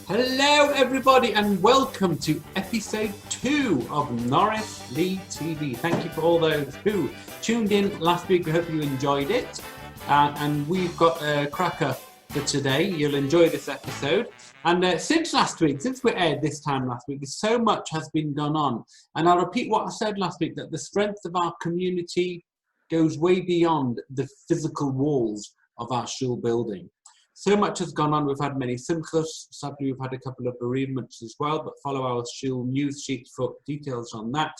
Hello everybody and welcome to episode 2 of Norrice Lea TV. Thank you for all those who tuned in last week. We hope you enjoyed it. And we've got a cracker for today. You'll enjoy this episode. And since we aired this time last week, so much has been gone on. And I'll repeat what I said last week, that the strength of our community goes way beyond the physical walls of our shul building. So much has gone on. We've had many simchas. Sadly, we've had a couple of bereavements as well, but follow our shul news sheet for details on that.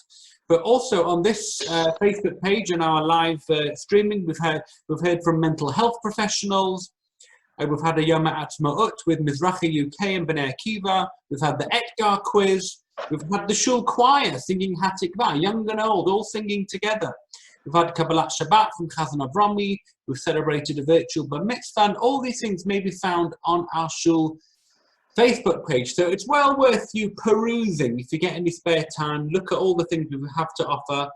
But also on this Facebook page and our live streaming, we've heard from mental health professionals. We've had a Yom Ha'atzmaut with Mizrahi UK and Bnei Akiva. We've had the Etgar quiz. We've had the shul choir singing Hatikvah, young and old, all singing together. We've had Kabbalat Shabbat from Chazan Avrami. We've celebrated a virtual bar mitzvah, and all these things may be found on our shul Facebook page. So it's well worth you perusing if you get any spare time. Look at all the things we have to offer.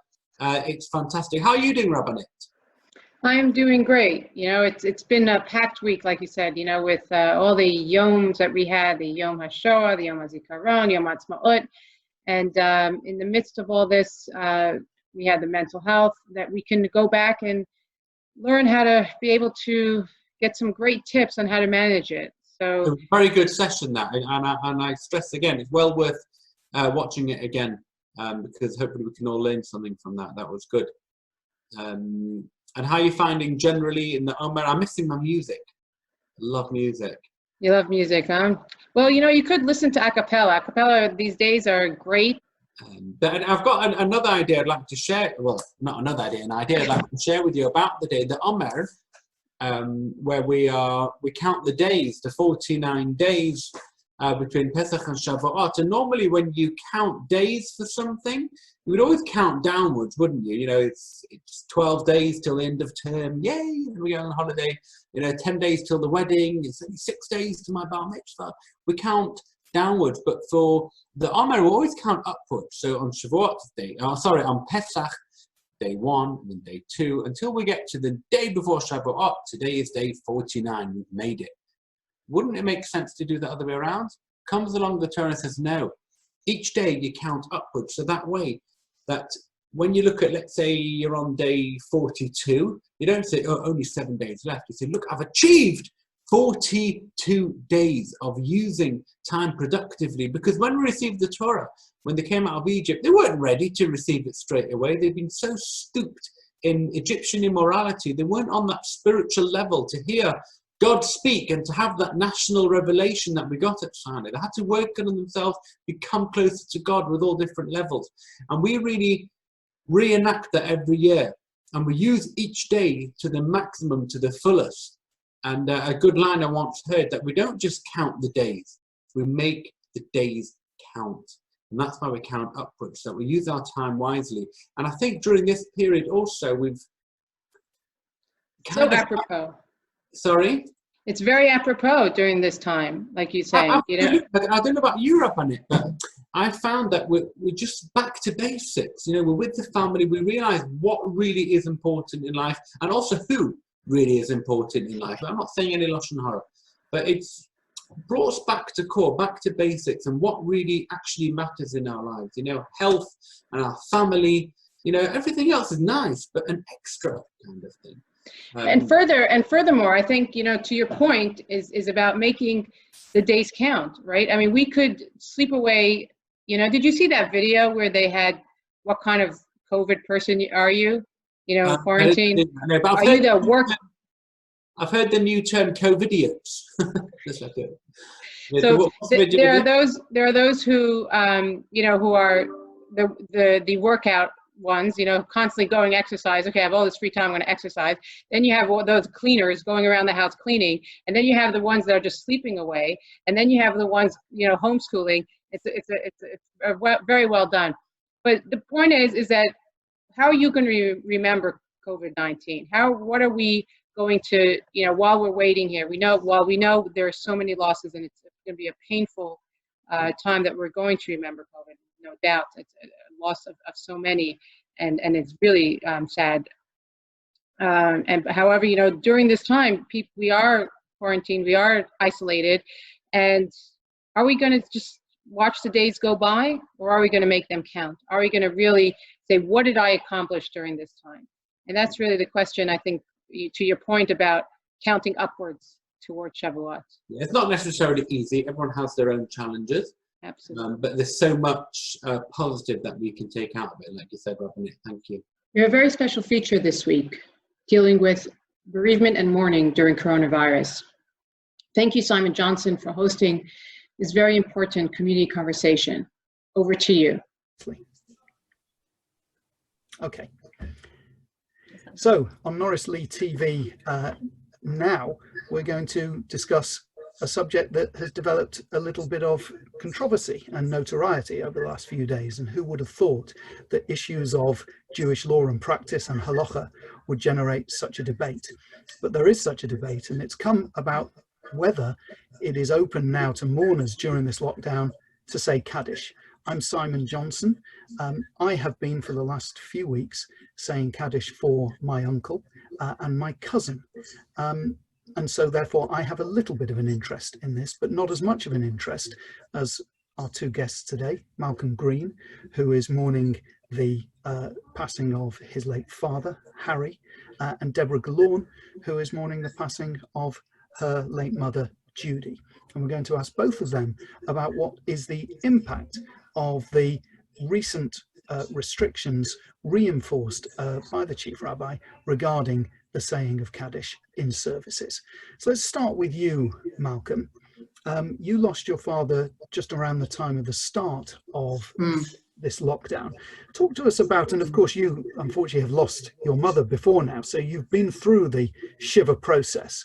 It's fantastic. How are you doing, Rabbanit? I'm doing great. You know, it's been a packed week, like you said, you know, with all the yoms that we had, the Yom HaShoah, the Yom HaZikaron, Yom HaAtzmaut. And in the midst of all this, we had the mental health, that we can go back and learn how to be able to get some great tips on how to manage it. So a very good session, that, and I stress again, it's well worth watching it again, because hopefully we can all learn something from that. That was good. And how are you finding generally in the Omer? I'm missing my music. I love music. You love music, huh? Well, you know, you could listen to accapella. Accapella these days are great. But I've got another idea I'd like to share. Well, not another idea, an idea I'd like to share with you about the day, the Omer, where we count the days, the 49 days between Pesach and Shavuot. And normally when you count days for something, you would always count downwards, wouldn't you? You know, it's 12 days till the end of term. Yay, and we go on holiday. You know, 10 days till the wedding. It's only 6 days to my bar mitzvah. We count downwards, but for the Omer, we always count upwards. So on Shavuot day, on Pesach, day 1, and then day 2, until we get to the day before Shavuot. Today is day 49. We've made it. Wouldn't it make sense to do the other way around? Comes along the Torah and says, no, each day you count upwards. So that way, that when you look at, let's say you're on day 42, you don't say, oh, only 7 days left. You say, look, I've achieved 42 days of using time productively. Because when we received the Torah, when they came out of Egypt, they weren't ready to receive it straight away. They've been so stooped in Egyptian immorality. They weren't on that spiritual level to hear God speak and to have that national revelation that we got at Sinai. They had to work on themselves, become closer to God with all different levels. And we really reenact that every year. And we use each day to the maximum, to the fullest. And a good line I once heard, that we don't just count the days, we make the days count. And that's why we count upwards, so we use our time wisely. And I think during this period also, we've so apropos. Sorry? It's very apropos during this time, like you say. I don't know about Europe on it, but I found that we're just back to basics. You know, we're with the family, we realize what really is important in life, and also who really is important in life. I'm not saying any Lashon Hara, but it's brought us back to core, back to basics, and what really actually matters in our lives. You know, health and our family, you know, everything else is nice, but an extra kind of thing. And furthermore, I think, you know, to your point is about making the days count, right? I mean, we could sleep away, you know, did you see that video where they had, what kind of COVID person are you? You know, quarantine. Are you the work? I've heard the new term COVIDiots. So there are those who, you know, who are the workout ones, you know, constantly going exercise. Okay, I have all this free time, I'm going to exercise. Then you have all those cleaners going around the house cleaning, and then you have the ones that are just sleeping away, and then you have the ones, you know, homeschooling. It's very well done. But the point is that how are you going to remember COVID-19? What are we going to, you know, while we're waiting here? We know there are so many losses, and it's going to be a painful time that we're going to remember COVID. No doubt, it's a loss of so many, and it's really sad. And however, you know, during this time, we are quarantined, we are isolated, And are we going to just watch the days go by, or are we going to make them count? Are we going to really say, what did I accomplish during this time? And that's really the question, I think, to your point about counting upwards towards Shavuot. Yeah, it's not necessarily easy. Everyone has their own challenges. Absolutely. But there's so much positive that we can take out of it, like you said, Robin. Thank you. We have a very special feature this week dealing with bereavement and mourning during coronavirus. Thank you, Simon Johnson, for hosting this very important community conversation. Over to you. Okay. So on Norrice Lea TV now, we're going to discuss a subject that has developed a little bit of controversy and notoriety over the last few days. And who would have thought that issues of Jewish law and practice and halacha would generate such a debate? But there is such a debate, and it's come about whether it is open now to mourners during this lockdown to say Kaddish. I'm Simon Johnson. I have been for the last few weeks saying Kaddish for my uncle and my cousin. And so therefore I have a little bit of an interest in this, but not as much of an interest as our two guests today, Malcolm Green, who is mourning the passing of his late father, Harry, and Deborah Galaun, who is mourning the passing of her late mother, Judy. And we're going to ask both of them about what is the impact of the recent restrictions reinforced by the Chief Rabbi regarding the saying of Kaddish in services. So let's start with you, Malcolm. You lost your father just around the time of the start of this lockdown. Talk to us about, and of course you unfortunately have lost your mother before now, so you've been through the shiva process.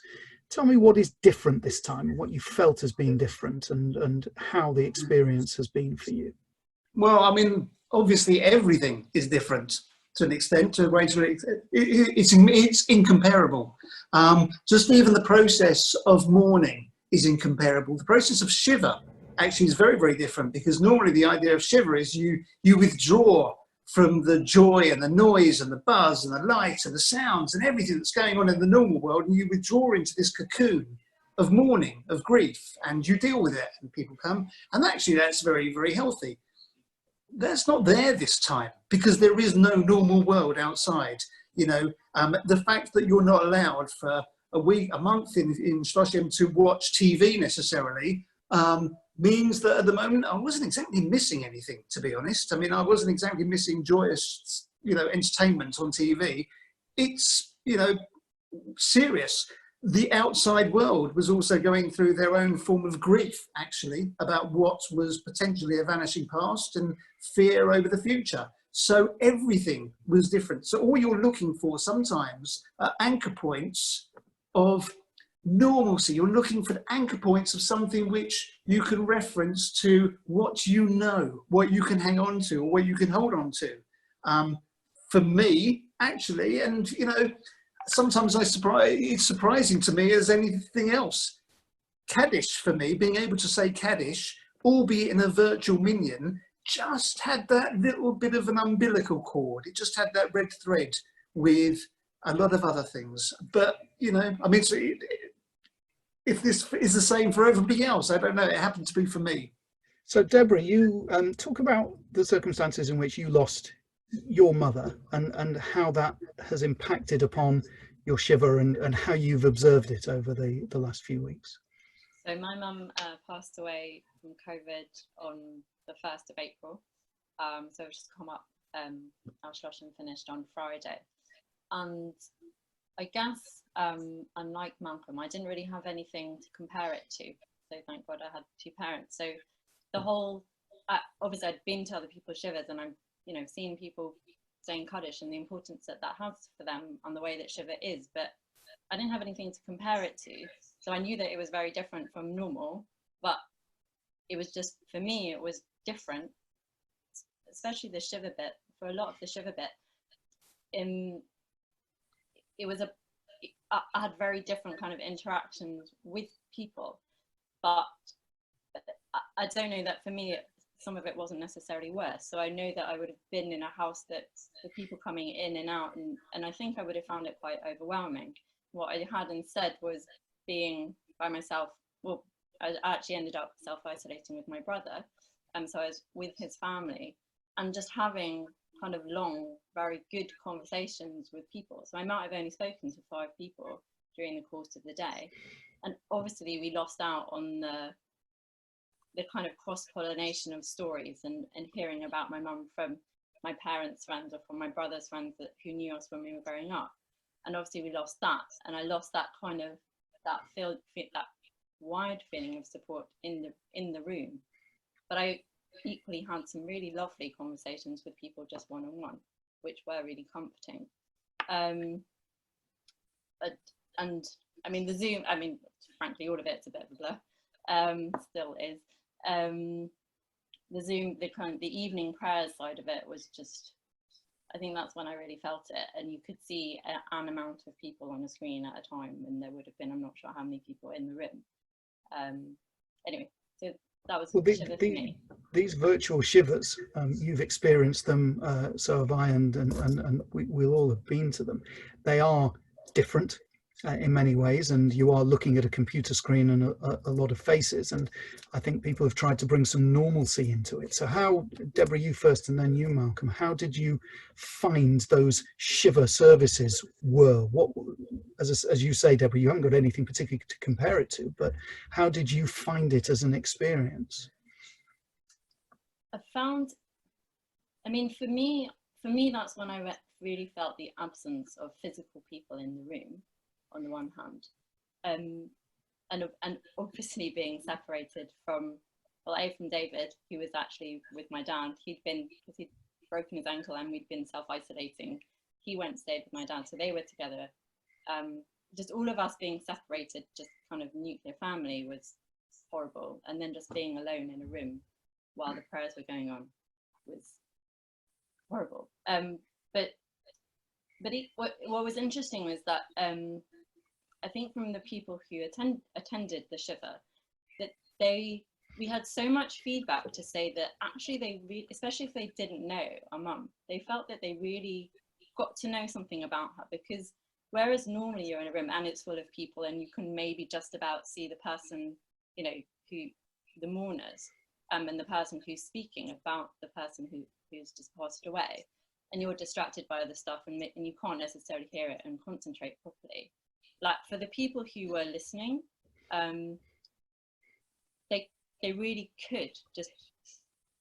Tell me what is different this time, what you felt has been different, and how the experience has been for you. Well, I mean, obviously everything is different to an extent, to a greater extent. It's incomparable. Just even the process of mourning is incomparable. The process of shiva actually is very, very different, because normally the idea of shiva is you withdraw from the joy and the noise and the buzz and the light and the sounds and everything that's going on in the normal world, and you withdraw into this cocoon of mourning, of grief, and you deal with it, and people come. And actually that's very, very healthy. That's not there this time, because there is no normal world outside. You know, the fact that you're not allowed for a week, a month in Shloshim to watch TV necessarily, means that at the moment I wasn't exactly missing anything, to be honest. I mean, I wasn't exactly missing joyous, you know, entertainment on TV. It's, you know, serious. The outside world was also going through their own form of grief, actually, about what was potentially a vanishing past and fear over the future. So everything was different. So all you're looking for sometimes are anchor points of normalcy. You're looking for the anchor points of something which you can reference to what you know, what you can hang on to, or what you can hold on to. For me, actually, and you know, sometimes it's surprising to me as anything else. Kaddish, for me, being able to say Kaddish, albeit in a virtual minyan, just had that little bit of an umbilical cord. It just had that red thread with a lot of other things. But, you know, I mean, so if this is the same for everybody else, I don't know. It happened to be for me. So, Deborah, you talk about the circumstances in which you lost your mother and how that has impacted upon your shiva and how you've observed it over the last few weeks. So my mum passed away from COVID on the 1st of April. So it's just come up, our Shloshim finished on Friday. And I guess, unlike Malcolm, I didn't really have anything to compare it to. So thank God I had two parents. So the whole, obviously I'd been to other people's shivas, and I've, you know, seen people saying Kaddish and the importance that that has for them and the way that shiva is, but I didn't have anything to compare it to. So I knew that it was very different from normal, but it was just, for me, it was different, especially the shiva bit. For a lot of the shiva bit, it was I had very different kind of interactions with people, but I don't know that for me, some of it wasn't necessarily worse. So I know that I would have been in a house that the people coming in and out, and I think I would have found it quite overwhelming. What I had instead was being by myself, well, I actually ended up self-isolating with my brother. So I was with his family and just having kind of long, very good conversations with people. So I might have only spoken to 5 people during the course of the day. And obviously we lost out on the kind of cross-pollination of stories and hearing about my mum from my parents' friends or from my brother's friends who knew us when we were growing up. And obviously we lost that, and I lost that kind of that wide feeling of support in the room. But I equally had some really lovely conversations with people just one-on-one, which were really comforting. And I mean the Zoom, I mean frankly all of it's a bit of a blur, still is. The Zoom, the evening prayers side of it was just, I think that's when I really felt it, and you could see an amount of people on a screen at a time, and there would have been, I'm not sure how many people in the room. Anyway, so that was Shiva for me. These virtual Shivas, you've experienced them, so have I, and we'll all have been to them. They are different in many ways, and you are looking at a computer screen and a lot of faces, and I think people have tried to bring some normalcy into it. So how, Deborah, you first and then you, Malcolm, how did you find those Shiva services were? What, as you say, Deborah, you haven't got anything particularly to compare it to, but how did you find it as an experience? I found, I mean, for me that's when I really felt the absence of physical people in the room, on the one hand, and obviously being separated from, well, from David, who was actually with my dad. He'd broken his ankle and we'd been self-isolating. He went and stayed with my dad, so they were together. Just all of us being separated, just kind of nuclear family, was horrible. And then just being alone in a room while the prayers were going on was horrible. But what was interesting was that I think from the people who attended the Shiva, that we had so much feedback to say that actually especially if they didn't know our mum, they felt that they really got to know something about her, because whereas normally you're in a room and it's full of people and you can maybe just about see the person, you know, the mourners, and the person who's speaking about the person who's just passed away, and you're distracted by other stuff and you can't necessarily hear it and concentrate properly. Like for the people who were listening, they really could just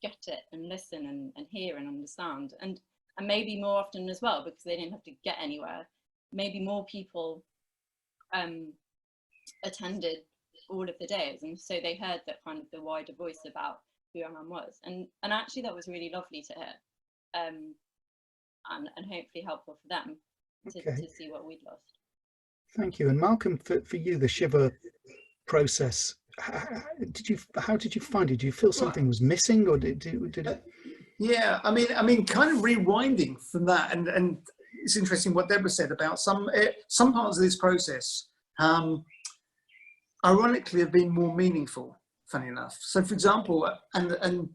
get it and listen and hear and understand, and maybe more often as well, because they didn't have to get anywhere. Maybe more people attended all of the days, and so they heard that kind of the wider voice about who Ahmen was, and actually that was really lovely to hear, and hopefully helpful for them to see what we'd lost. Thank you. And Malcolm, for you, the Shiva process, how did you find it? Did you feel something was missing, or did it? Yeah, I mean, kind of rewinding from that, and it's interesting what Deborah said about some parts of this process, ironically, have been more meaningful. Funny enough. So, for example, and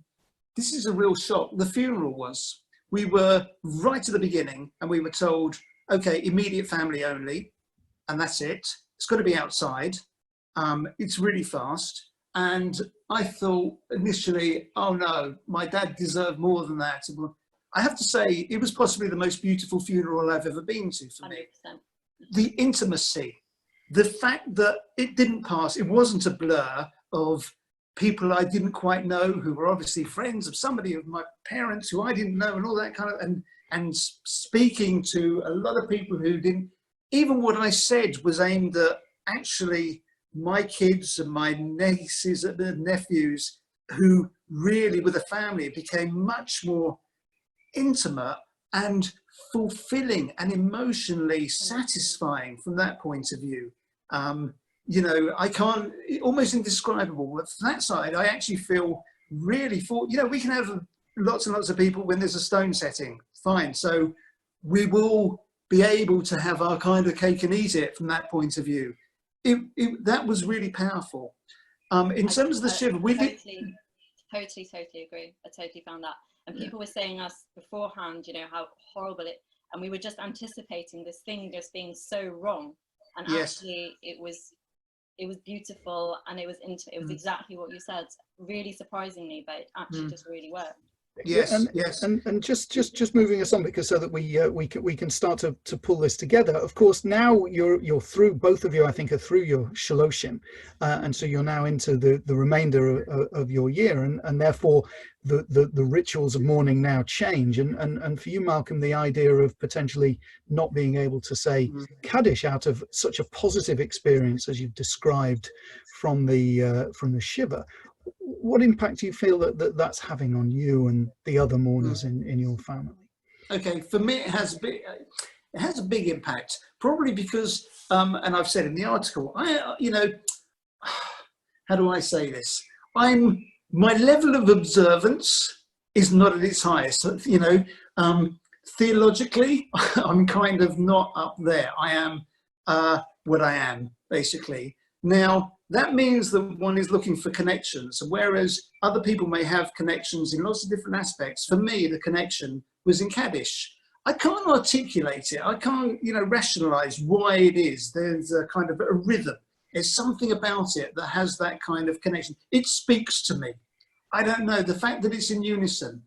this is a real shock. The funeral was. We were right at the beginning, and we were told, okay, immediate family only. And that's it. It's got to be outside. It's really fast. And I thought initially, oh no, my dad deserved more than that. I have to say, it was possibly the most beautiful funeral I've ever been to for me. 100%. The intimacy, the fact that it didn't pass, it wasn't a blur of people I didn't quite know, who were obviously friends of somebody of my parents who I didn't know, and all that kind of, and speaking to a lot of people who didn't. Even what I said was aimed at actually my kids and my nieces and nephews, who really, with a family, became much more intimate and fulfilling and emotionally satisfying from that point of view. You know, I can't, almost indescribable. But from that side, I actually feel really you know, we can have lots and lots of people when there's a stone setting, fine. So we will be able to have our kind of cake and eat it from that point of view. That was really powerful. In terms of the Shiva, we did... Totally agree. I totally found that. And people were saying us beforehand, you know, how horrible it, and we were just anticipating this thing just being so wrong. And yes. Actually it was it was beautiful, and it was it was exactly what you said, really surprisingly, but it actually just really worked. Yes, and, yes. and just moving us on, because so that we can start to pull this together. Of course, now you're through, both of you I think are through your shaloshim, and so you're now into the remainder of your year, and therefore the rituals of mourning now change. And for you, Malcolm, the idea of potentially not being able to say Kaddish out of such a positive experience as you've described from the shiva. What impact do you feel that's having on you and the other mourners in your family? Okay, for me it has a big impact, probably because, and I've said in the article, how do I say this? My level of observance is not at its highest. Theologically, I'm kind of not up there. I am what I am, basically. Now, that means that one is looking for connections, whereas other people may have connections in lots of different aspects. For me, the connection was in Kaddish. I can't articulate it. I can't, rationalize why it is. There's a kind of a rhythm. There's something about it that has that kind of connection. It speaks to me. I don't know, the fact that it's in unison.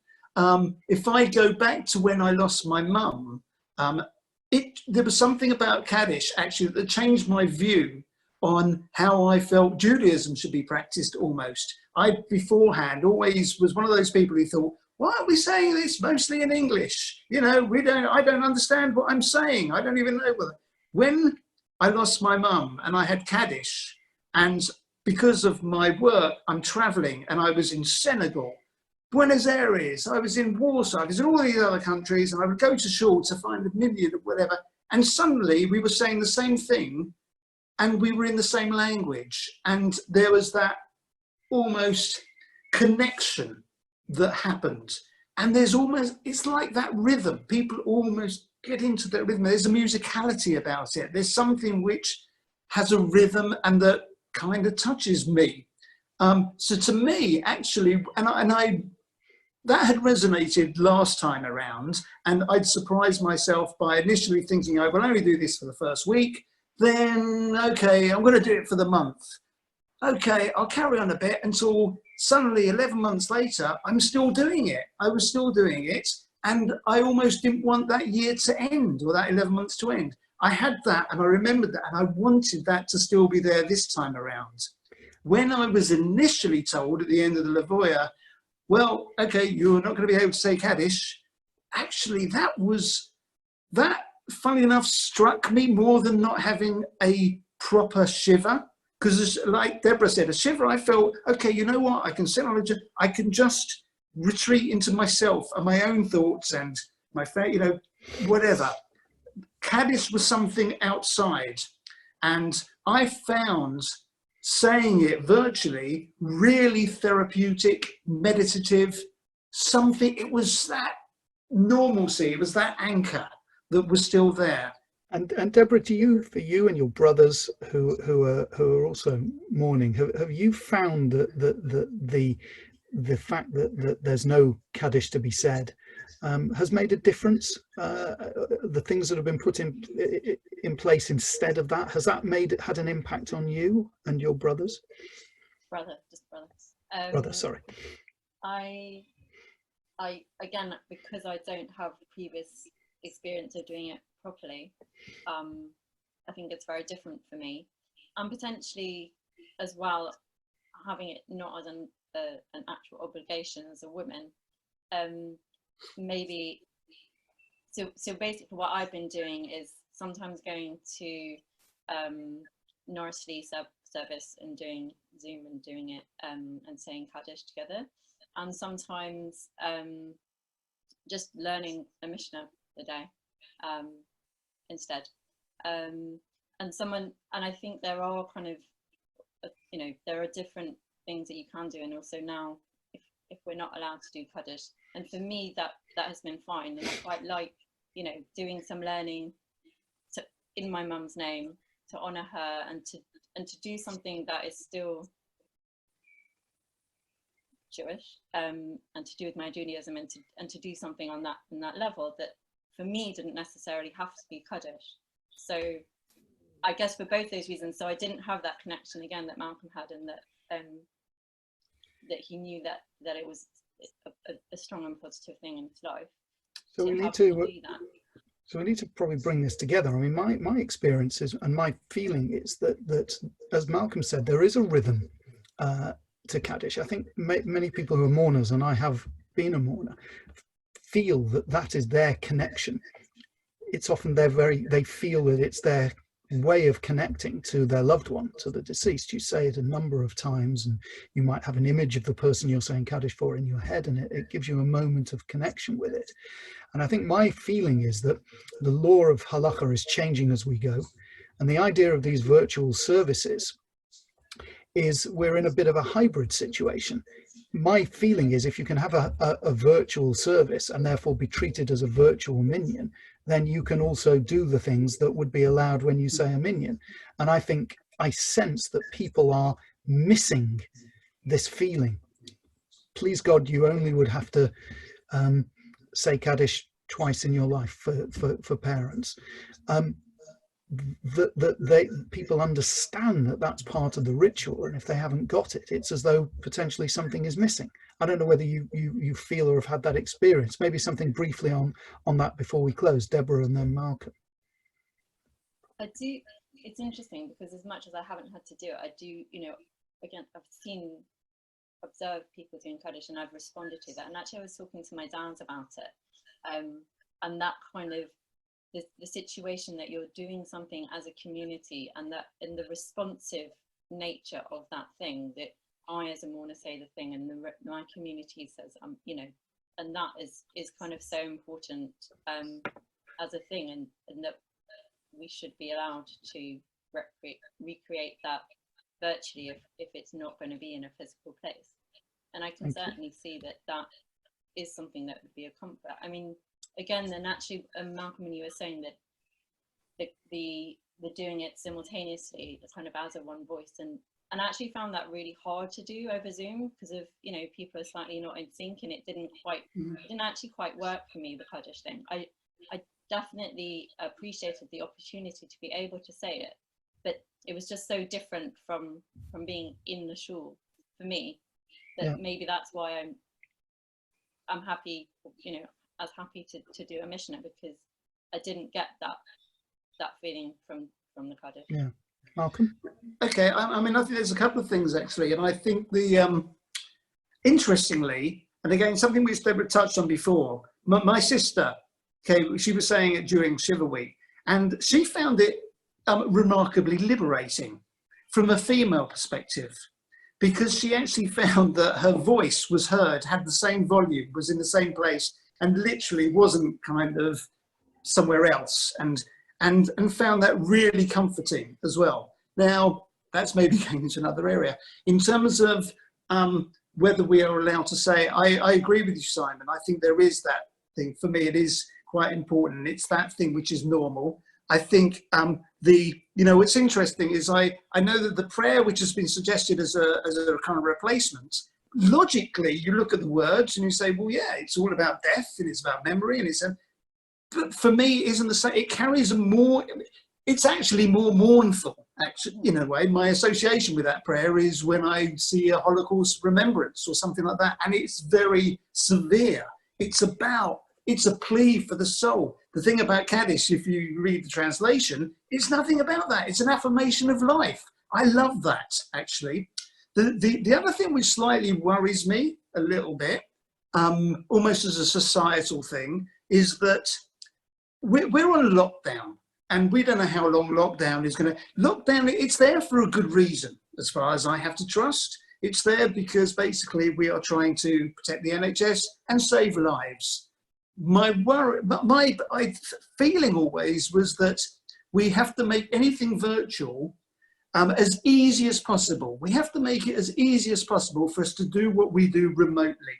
If I go back to when I lost my mum, there was something about Kaddish actually that changed my view on how I felt Judaism should be practiced almost. I beforehand always was one of those people who thought, why are we saying this mostly in English? I don't understand what I'm saying. I don't even know whether. When I lost my mum and I had Kaddish, and because of my work, I'm traveling, and I was in Senegal, Buenos Aires, I was in Warsaw, I was in all these other countries, and I would go to shul to find a million or whatever, and suddenly we were saying the same thing, and we were in the same language, and there was that almost connection that happened. And it's like that rhythm. People almost get into that rhythm. There's a musicality about it. There's something which has a rhythm and that kind of touches me. So to me, actually, that had resonated last time around, and I'd surprised myself by initially thinking, I will only do this for the first week. Then, okay, I'm going to do it for the month. Okay, I'll carry on a bit until suddenly 11 months later, I'm still doing it. I was still doing it. And I almost didn't want that year to end, or that 11 months to end. I had that, and I remembered that, and I wanted that to still be there this time around. When I was initially told at the end of the Lavoya, well, okay, you're not going to be able to say Kaddish. Actually, that, funny enough, struck me more than not having a proper shiva. Because like Deborah said, a shiva, I felt, okay, you know what? I can sit on I can just retreat into myself and my own thoughts and my, whatever. Kaddish was something outside. And I found saying it virtually really therapeutic, meditative, something. It was that normalcy, it was that anchor that was still there. And Deborah, for you and your brothers who are also mourning, have you found that the fact that there's no Kaddish to be said has made a difference? The things that have been put in place instead of that, has that had an impact on you and your brothers? Brothers. Brother, sorry. I again, because I don't have previous experience of doing it properly, I think it's very different for me, and potentially as well having it not as an actual obligation as a woman. Maybe so basically what I've been doing is sometimes going to Norrice Lea service and doing Zoom and doing it and saying Kaddish together, and sometimes just learning a Mishnah a day instead. And I think there are kind of, there are different things that you can do, and also now if we're not allowed to do Kaddish, and for me that has been fine, and I quite like doing some learning in my mum's name to honor her and to do something that is still Jewish, and to do with my Judaism, and to do something on that level that for me didn't necessarily have to be Kaddish. So I guess for both those reasons. So I didn't have that connection again that Malcolm had, and that that he knew that it was a strong and positive thing in his life. So we need to do that. So we need to probably bring this together. I mean, my experience is, and my feeling is that as Malcolm said, there is a rhythm to Kaddish. I think many people who are mourners, and I have been a mourner, feel that is their connection. It's often they feel that it's their way of connecting to their loved one, to the deceased. You say it a number of times, and you might have an image of the person you're saying Kaddish for in your head, and it gives you a moment of connection with it. And I think my feeling is that the law of halacha is changing as we go, and the idea of these virtual services is we're in a bit of a hybrid situation. My feeling is if you can have a virtual service and therefore be treated as a virtual minyan, then you can also do the things that would be allowed when you say a minyan. And I sense that people are missing this feeling. Please God, you only would have to say Kaddish twice in your life for parents. People understand that that's part of the ritual, and if they haven't got it, it's as though potentially something is missing. I don't know whether you feel or have had that experience. Maybe something briefly on that before we close, Deborah and then Malcolm. I do. It's interesting because as much as I haven't had to do it, I do, again, I've observed people doing Kaddish, and I've responded to that. And actually I was talking to my dad about it, and that kind of the situation that you're doing something as a community, and that in the responsive nature of that thing, that I as a mourner say the thing, and my community says, and that is kind of so important as a thing, and that we should be allowed to recreate that virtually if it's not going to be in a physical place. And I can certainly see that is something that would be a comfort. I mean, again, then actually, Malcolm, when you were saying that the doing it simultaneously, kind of as a one voice, and I actually found that really hard to do over Zoom because of people are slightly not in sync, and it didn't actually quite work for me, the Kaddish thing. I definitely appreciated the opportunity to be able to say it, but it was just so different from being in the shul for me that maybe that's why I'm happy, as happy to do a Mishnah, because I didn't get that feeling from the Kaddish. Yeah, Malcolm. Okay, I mean, I think there's a couple of things actually, and I think interestingly, and again, something which Deborah touched on before, my sister, she was saying it during Shiva Week, and she found it remarkably liberating from a female perspective, because she actually found that her voice was heard, had the same volume, was in the same place, and literally wasn't kind of somewhere else, and found that really comforting as well. Now, that's maybe going into another area. In terms of whether we are allowed to say, I agree with you, Simon. I think there is that thing. For me, it is quite important. It's that thing which is normal. I think what's interesting is I know that the prayer which has been suggested as a kind of replacement, logically, you look at the words and you say, well, yeah, it's all about death and it's about memory, and but for me, it isn't the same. It carries it's actually more mournful, actually, in a way. My association with that prayer is when I see a Holocaust remembrance or something like that, and it's very severe. It's a plea for the soul. The thing about Kaddish, if you read the translation, it's nothing about that. It's an affirmation of life. I love that, actually. The other thing which slightly worries me a little bit, almost as a societal thing, is that we're on lockdown, and we don't know how long lockdown is going to... Lockdown, it's there for a good reason, as far as I have to trust. It's there because basically we are trying to protect the NHS and save lives. My feeling always was that we have to make anything virtual as easy as possible. We have to make it as easy as possible for us to do what we do remotely.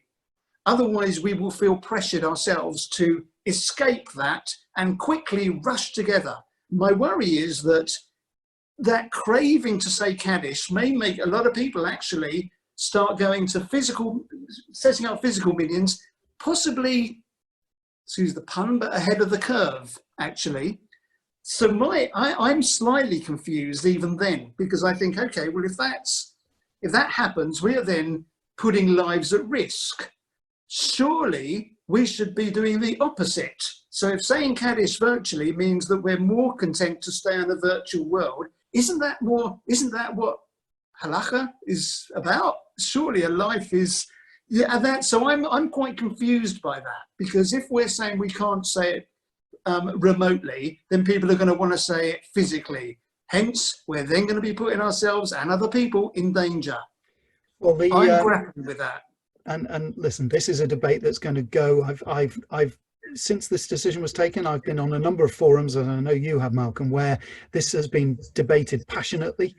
Otherwise, we will feel pressured ourselves to escape that and quickly rush together. My worry is that craving to say Kaddish may make a lot of people actually start going to setting up physical minions, possibly, excuse the pun, but ahead of the curve, actually. So I'm slightly confused even then, because I think, okay, well, if that happens, we are then putting lives at risk. Surely we should be doing the opposite. So if saying Kaddish virtually means that we're more content to stay in the virtual world, isn't that what halacha is about? Surely a life is, yeah, that. So I'm quite confused by that, because if we're saying we can't say it remotely, then people are going to want to say it physically. Hence, we're then going to be putting ourselves and other people in danger. Well, I'm grappling with that. And listen, this is a debate that's going to go. I've since this decision was taken, I've been on a number of forums, and I know you have, Malcolm, where this has been debated passionately.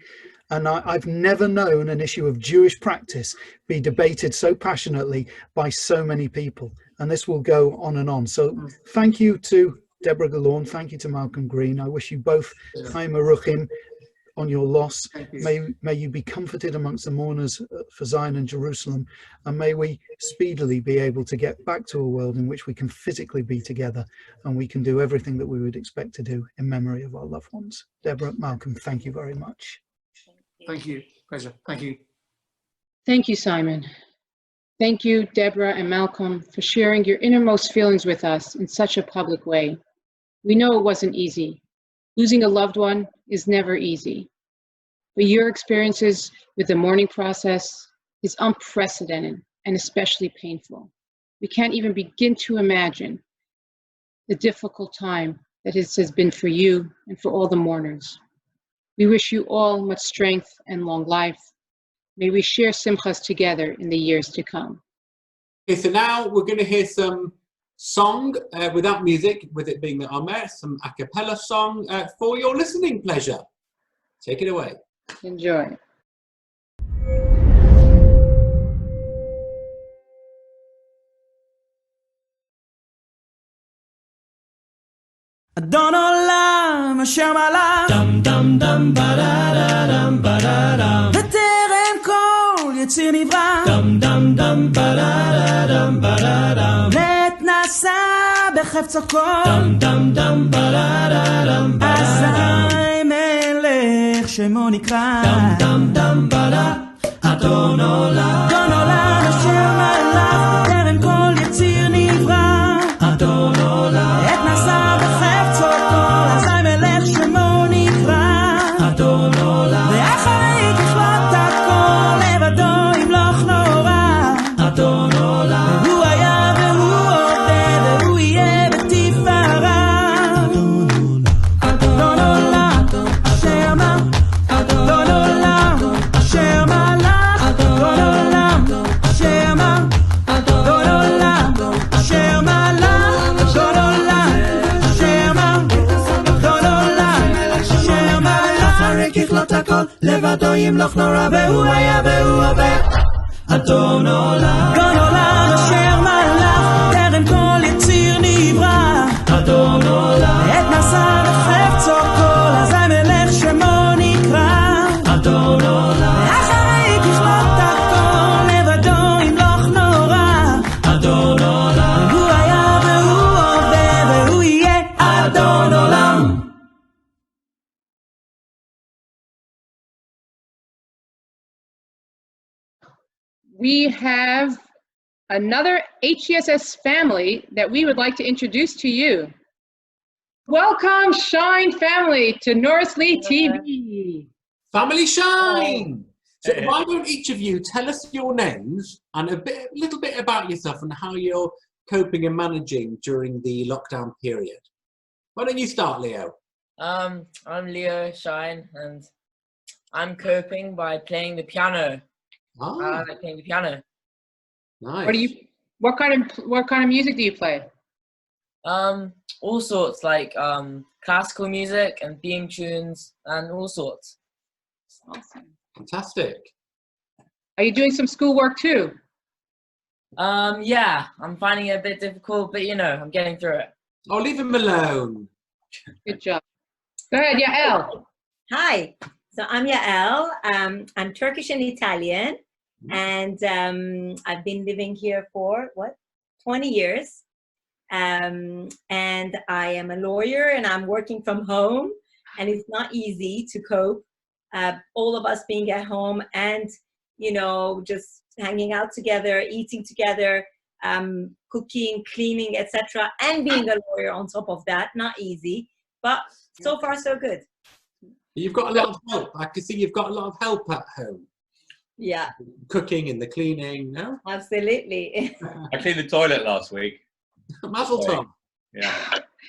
And I've never known an issue of Jewish practice be debated so passionately by so many people. And this will go on and on. So thank you to Deborah Galaun. Thank you to Malcolm Green. I wish you both Chaim Aruchim on your loss. May you be comforted amongst the mourners for Zion and Jerusalem, and may we speedily be able to get back to a world in which we can physically be together and we can do everything that we would expect to do in memory of our loved ones. Deborah, Malcolm, thank you very much. Thank you. Pleasure. Thank you. Thank you, Simon. Thank you, Deborah and Malcolm, for sharing your innermost feelings with us in such a public way. We know it wasn't easy. Losing a loved one is never easy. But your experiences with the mourning process is unprecedented and especially painful. We can't even begin to imagine the difficult time that this has been for you and for all the mourners. We wish you all much strength and long life. May we share simchas together in the years to come. Okay, so now we're going to hear some song without music, with it being the Omer, some accapella song for your listening pleasure. Take it away. Enjoy. אדון עולם אשר מלך דם דם דם בדדם בדדם וטרם כל יציר נברא דם דם דם בדדם בדדם ועת נעשה בחפצו כל דם דם דם בדדם אזי מלך שמו נקרא דם דם דם בדדם אדון עולם אשר מלך טרם כל יציר נברא אדון עולם עת נעשה בחפצו כל אזי מלך שמו נקרא אדון עולם ואחרי ככלות הכל לבדו ימלוך נורא אדון עולם והוא היה והוא עודה והוא יהיה בתפארה אדון עולם אשר מלך אדון עולם אשר מלך אדון עולם אשר מלך אדון עולם אשר מלך אדון עולם אשר מלך אדון עולם אשר מלך אחרי ככלות הכל לבדו ימלוך נורא והוא היה והוא עובד אדון עולם אשר מלך טרם כל יציר נברא אדון עולם עת נעשה בחפצו כל אזי מלך שמו נקרא אדון עולם ואחרי ככלות הכל לבדו ימלוך נורא אדון עולם והוא היה והוא עובד והוא יהיה אדון עולם. We have another HCSS family that we would like to introduce to you. Welcome, Shine family, to Norrice Lea TV. Family Shine! So why don't each of you tell us your names and a little bit about yourself and how you're coping and managing during the lockdown period. Why don't you start, Leo? I'm Leo Shine, and I'm coping by playing the piano. I like playing the piano. Nice. What kind of music do you play? All sorts, like classical music and theme tunes and all sorts. Awesome. Fantastic. Are you doing some schoolwork too? Yeah, I'm finding it a bit difficult, but you know, I'm getting through it. Oh, leave him alone. Good job. Go ahead, Yael. Hi, so I'm Yael. I'm Turkish and Italian, and I've been living here for 20 years. and I am a lawyer, and I'm working from home, and it's not easy to cope. All of us being at home and, you know, just hanging out together, eating together, cooking, cleaning, etc., and being a lawyer on top of that, not easy, but so far so good. You've got a lot of help. I can see you've got a lot of help at home. Yeah. Cooking and the cleaning, no? Absolutely. I cleaned the toilet last week. Mazel tov. Yeah.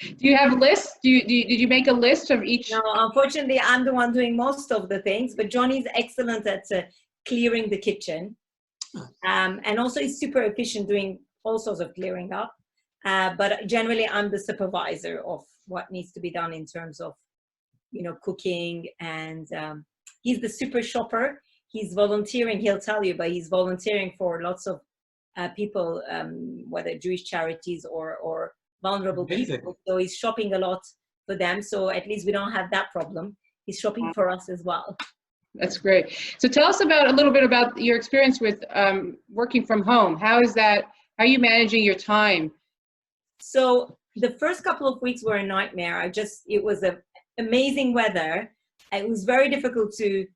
Do you have lists? Did you make a list of each? No, unfortunately, I'm the one doing most of the things, but Johnny's excellent at clearing the kitchen. And also he's super efficient doing all sorts of clearing up. But generally, I'm the supervisor of what needs to be done in terms of, you know, cooking. And he's the super shopper. He's volunteering, he'll tell you, but he's volunteering for lots of people, whether Jewish charities or vulnerable people. So he's shopping a lot for them. So at least we don't have that problem. He's shopping for us as well. That's great. So tell us a little bit about your experience with working from home. How is that? How are you managing your time? So the first couple of weeks were a nightmare. It was amazing weather. It was very difficult to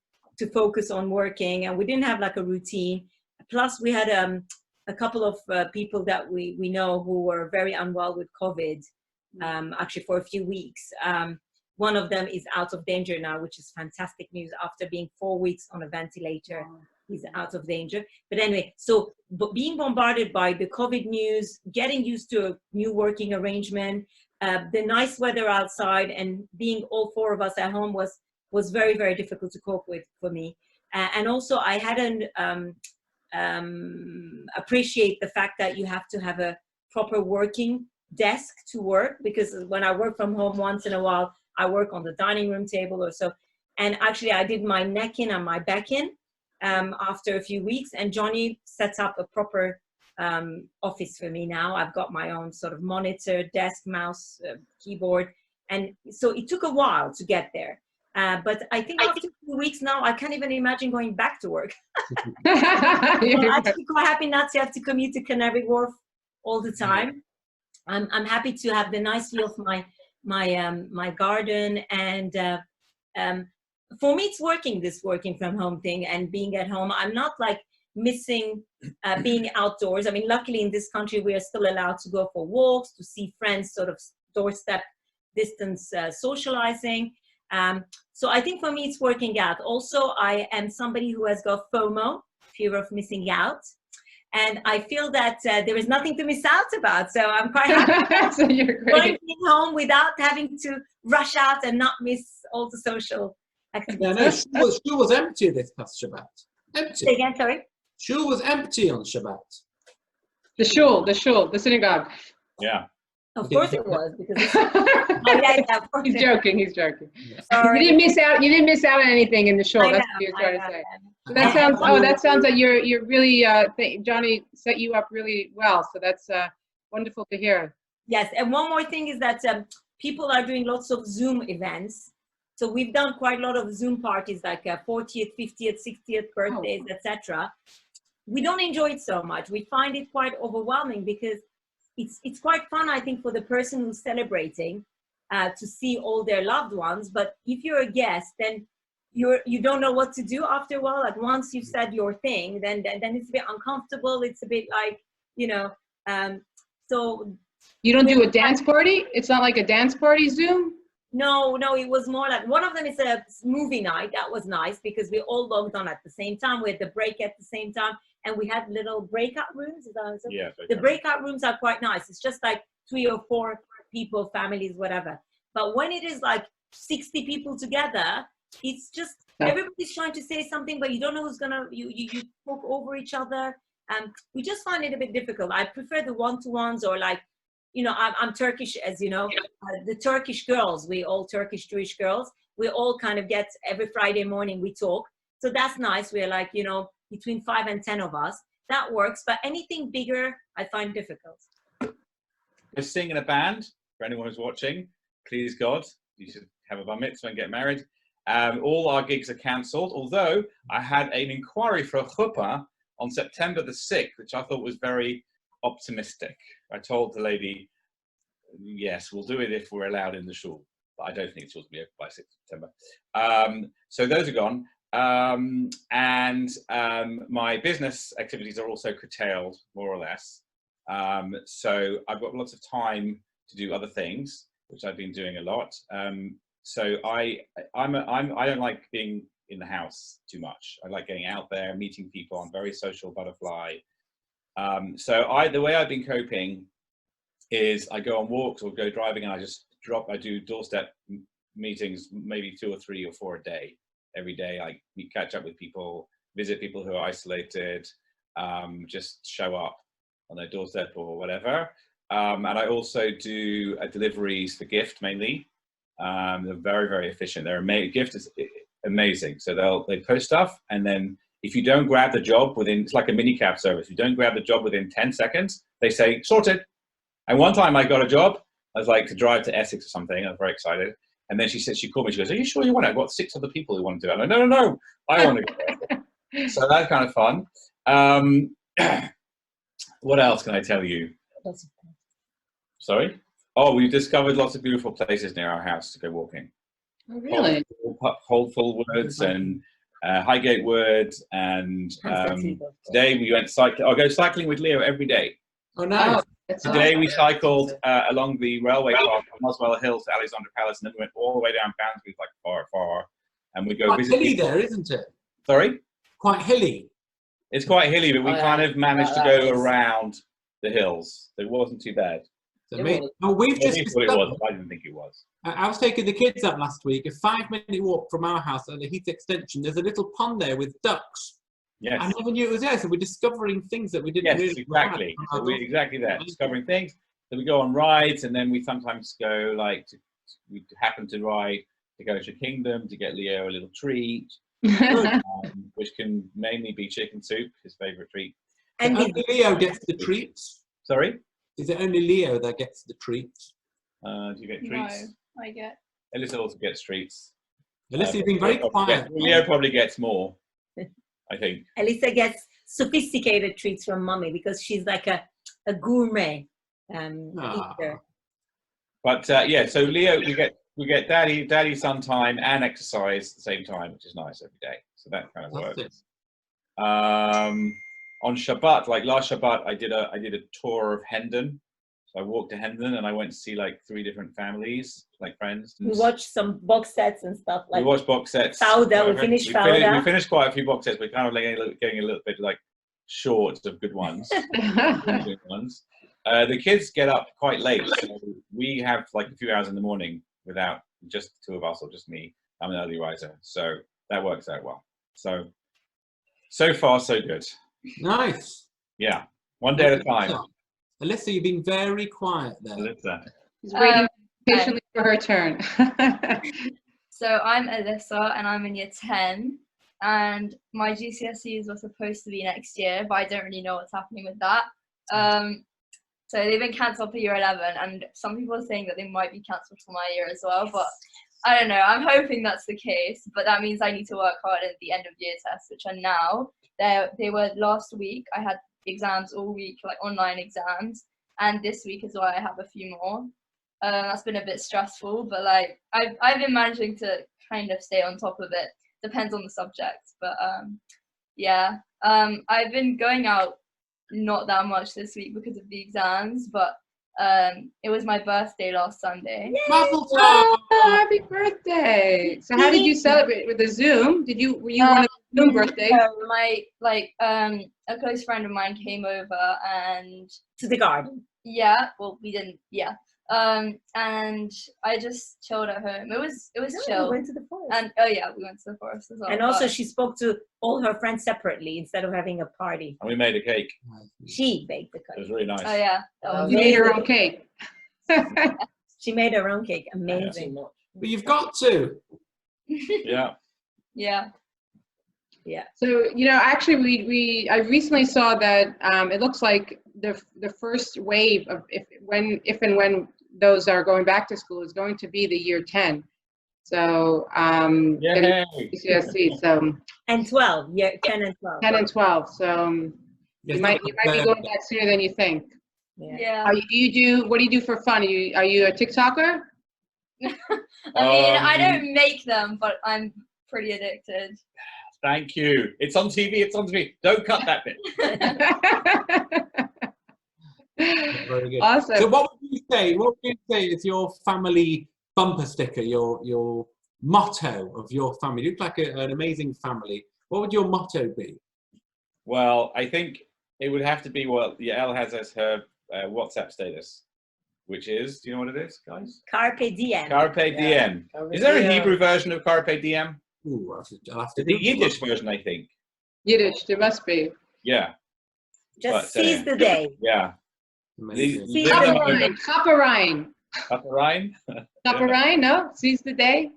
focus on working, and we didn't have like a routine. Plus we had a couple of people that we know who were very unwell with COVID, actually for a few weeks. One of them is out of danger now, which is fantastic news. After being 4 weeks on a ventilator, he's out of danger. But anyway, so being bombarded by the COVID news, getting used to a new working arrangement, the nice weather outside, and being all four of us at home was very, very difficult to cope with for me. And also I hadn't appreciate the fact that you have to have a proper working desk to work, because when I work from home once in a while, I work on the dining room table or so. And actually I did my neck in and my back in after a few weeks, and Johnny sets up a proper office for me now. I've got my own sort of monitor, desk, mouse, keyboard. And so it took a while to get there. But I think after 2 weeks now, I can't even imagine going back to work. I'm actually quite happy not to have to commute to Canary Wharf all the time. I'm happy to have the nice view of my garden, and for me it's working, this working from home thing and being at home. I'm not like missing being outdoors. I mean, luckily in this country we are still allowed to go for walks, to see friends, sort of doorstep distance socializing. So I think for me it's working out. Also, I am somebody who has got FOMO, fear of missing out. And I feel that there is nothing to miss out about. So I'm quite happy so you're great. going home without having to rush out and not miss all the social activities. Yeah, no, shul was empty this past Shabbat. Empty. Say again, sorry? Shul was empty on Shabbat. The shul, the synagogue. Yeah. Of course it was, because He's joking. He's joking. Sorry. You didn't miss out on anything in the shul. That's what you're trying to say. So that sounds. Oh, that sounds like you're really. Johnny set you up really well. So that's wonderful to hear. Yes, and one more thing is that people are doing lots of Zoom events. So we've done quite a lot of Zoom parties, like 40th, 50th, 60th birthdays, etc. We don't enjoy it so much. We find it quite overwhelming, because it's quite fun, I think, for the person who's celebrating to see all their loved ones. But if you're a guest, then you don't know what to do after a while. Like once you've said your thing, then it's a bit uncomfortable. It's a bit like, you know, so. You don't do a dance party? It's not like a dance party Zoom? No, it was more like, one of them is a movie night. That was nice because we all logged on at the same time. We had the break at the same time, and we had little breakout rooms. Yeah, the breakout rooms are quite nice. It's just like 3 or 4 people, families, whatever. But when it is like 60 people together, it's just everybody's trying to say something, but you don't know who's gonna. You talk over each other, and we just find it a bit difficult. I prefer the one-to-ones, or like, you know, I'm Turkish, as you know. The Turkish girls, we all Turkish Jewish girls, we all kind of get every Friday morning we talk. So that's nice. We're like, you know, between 5 and 10 of us. That works. But anything bigger, I find difficult. We're singing in a band. For anyone who's watching, please God, you should have a bar mitzvah and get married. All our gigs are cancelled. Although I had an inquiry for a chuppah on September the 6th, which I thought was very optimistic. I told the lady, yes, we'll do it if we're allowed in the shul. But I don't think it's supposed to be open by 6th of September. So those are gone. My business activities are also curtailed, more or less. So I've got lots of time to do other things, which I've been doing a lot. So I don't like being in the house too much. I like getting out there, meeting people. I'm a very social butterfly. So the way I've been coping is I go on walks or go driving, and I do doorstep meetings, maybe 2 or 3 or 4 a day. Every day I catch up with people, visit people who are isolated, just show up on their doorstep or whatever. And I also do deliveries for gift mainly. They're very, very efficient. Gift is amazing. So they post stuff, and then if you don't grab the job it's like a mini cab service. If you don't grab the job within 10 seconds, they say, sorted. And one time I got a job, I was like to drive to Essex or something. I was very excited. And then she called me, she goes, are you sure you want it? I've got 6 other people who want to do it. I'm like, no, I want to go. So that's kind of fun. What else can I tell you? Sorry? Oh, we've discovered lots of beautiful places near our house to go walking. Oh, really? Holdful Woods and Highgate Woods. And today we went cycling. I go cycling with Leo every day. Oh, nice. Today we cycled along the railway path from Oswell Hill to Alexandra Palace, and then we went all the way down Boundsby, like far. And we go quite visit. Hilly there, isn't it? Sorry? Quite hilly. It's quite hilly, but we kind of managed to go around the hills. It wasn't too bad. Oh, we've just it was. I didn't think it was. I was taking the kids up last week. A 5-minute walk from our house at the Heath Extension. There's a little pond there with ducks. Yes. I never knew it was there, so we're discovering things that we didn't really exactly. So we're exactly that, discovering things. So we go on rides, and then we sometimes go we happen to ride to go to Kingdom to get Leo a little treat, which can mainly be chicken soup, his favourite treat. And only Leo gets the treats. Sorry? Is it only Leo that gets the treats? Do you get treats? No, I get. Alyssa also gets treats. Alyssa's been very quiet. Leo probably gets more, I think. Alyssa gets sophisticated treats from mommy because she's like a gourmet eater. But yeah, so Leo, we get daddy son time and exercise at the same time, which is nice every day. So that kind of works. On Shabbat, like last Shabbat, I did a tour of Hendon. So I walked to Hendon and I went to see like 3 different families, like friends. We watched some box sets and stuff. Like we watched box sets. We finished Fauda. We finished quite a few box sets. We're kind of getting a little bit like short of good ones. Good ones. The kids get up quite late. So we have like a few hours in the morning without just the 2 of us or just me. I'm an early riser. So that works out well. So far, so good. Nice. Yeah. One day at a time. Alyssa, you've been very quiet there. Alyssa. She's waiting patiently for her turn. So I'm Alyssa and I'm in year 10 and my GCSEs were supposed to be next year, but I don't really know what's happening with that. So they've been cancelled for year 11 and some people are saying that they might be cancelled for my year as well, but I don't know. I'm hoping that's the case, but that means I need to work hard at the end of year tests, which are now. They were last week. I had exams all week, like online exams, and this week as well I have a few more. That's been a bit stressful, but like I've been managing to kind of stay on top of it. Depends on the subject, but yeah. I've been going out not that much this week because of the exams, but it was my birthday last Sunday. Oh, happy birthday! So how did you celebrate? With the Zoom? Were you one of the Zoom birthdays? A close friend of mine came over and to the garden. Yeah, well we didn't. Yeah, and I just chilled at home. It was chill. We went to the forest. And oh yeah, we went to the forest as well. And also she spoke to all her friends separately instead of having a party. And we made a cake. She baked the cake. It was really nice. Oh yeah. You made her own cake. She made her own cake. Amazing. But you've got to. Yeah. Yeah. Yeah. So actually, I recently saw that it looks like the first wave of if and when those are going back to school is going to be the year 10. So GCSE. So and 12. Yeah, 10 and 12. 10 and 12. So you might be going back sooner than you think. Yeah. What do you do for fun? Are you a TikToker? I mean, I don't make them, but I'm pretty addicted. Thank you. It's on TV. It's on TV. Don't cut that bit. Very good. Awesome. So what would you say? What would you say is your family bumper sticker? Your motto of your family? You look like an amazing family. What would your motto be? Well, I think it would have to be what Yael has as her WhatsApp status, which is, do you know what it is, guys? Carpe diem. Carpe diem. Is there a Hebrew version of Carpe diem? Ooh, I'll have to The Yiddish version, I think. Yiddish, there must be. Yeah. Just seize the day. Yeah. Seize Chaperein. Chaperein? Chaperein, no? Seize the day?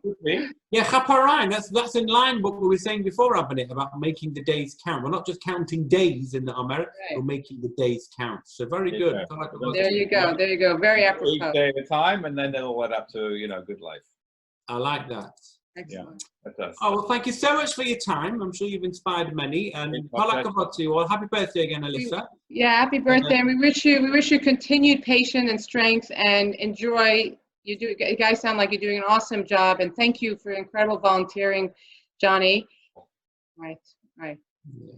Yeah, chaperein. That's in line with what we were saying before, Ahmen, about making the days count. We're not just counting days in the Omer, right. We're making the days count. So very good. There you go. There you go. Very apropos. Each day at a time, and then it'll lead up to, good life. I like that. Excellent. Yeah, that does. Oh, well, thank you so much for your time. I'm sure you've inspired many. And to you all. Happy birthday again, Alyssa. Yeah, happy birthday. And we wish you continued patience and strength and enjoy. You guys sound like you're doing an awesome job. And thank you for incredible volunteering, Johnny. Right.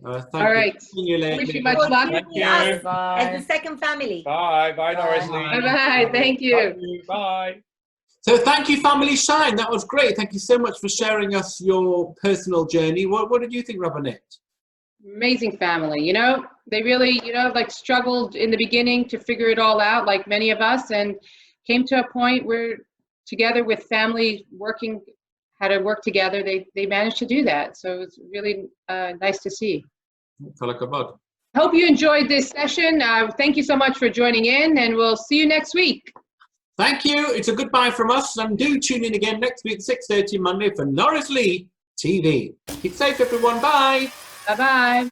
All right. Wish you much luck. Thank you. As the second family. Bye. Bye, Norrice Lea. Bye. Thank you. Bye. So thank you, Family Shine. That was great. Thank you so much for sharing us your personal journey. What did you think, Robinette? Amazing family. They really, struggled in the beginning to figure it all out, like many of us, and came to a point where together with family working, how to work together, they managed to do that. So it's really nice to see. Hope you enjoyed this session. Thank you so much for joining in, and we'll see you next week. Thank you. It's a goodbye from us, and do tune in again next week, 6:30 Monday for Norrice Lea TV. Keep safe, everyone. Bye. Bye-bye.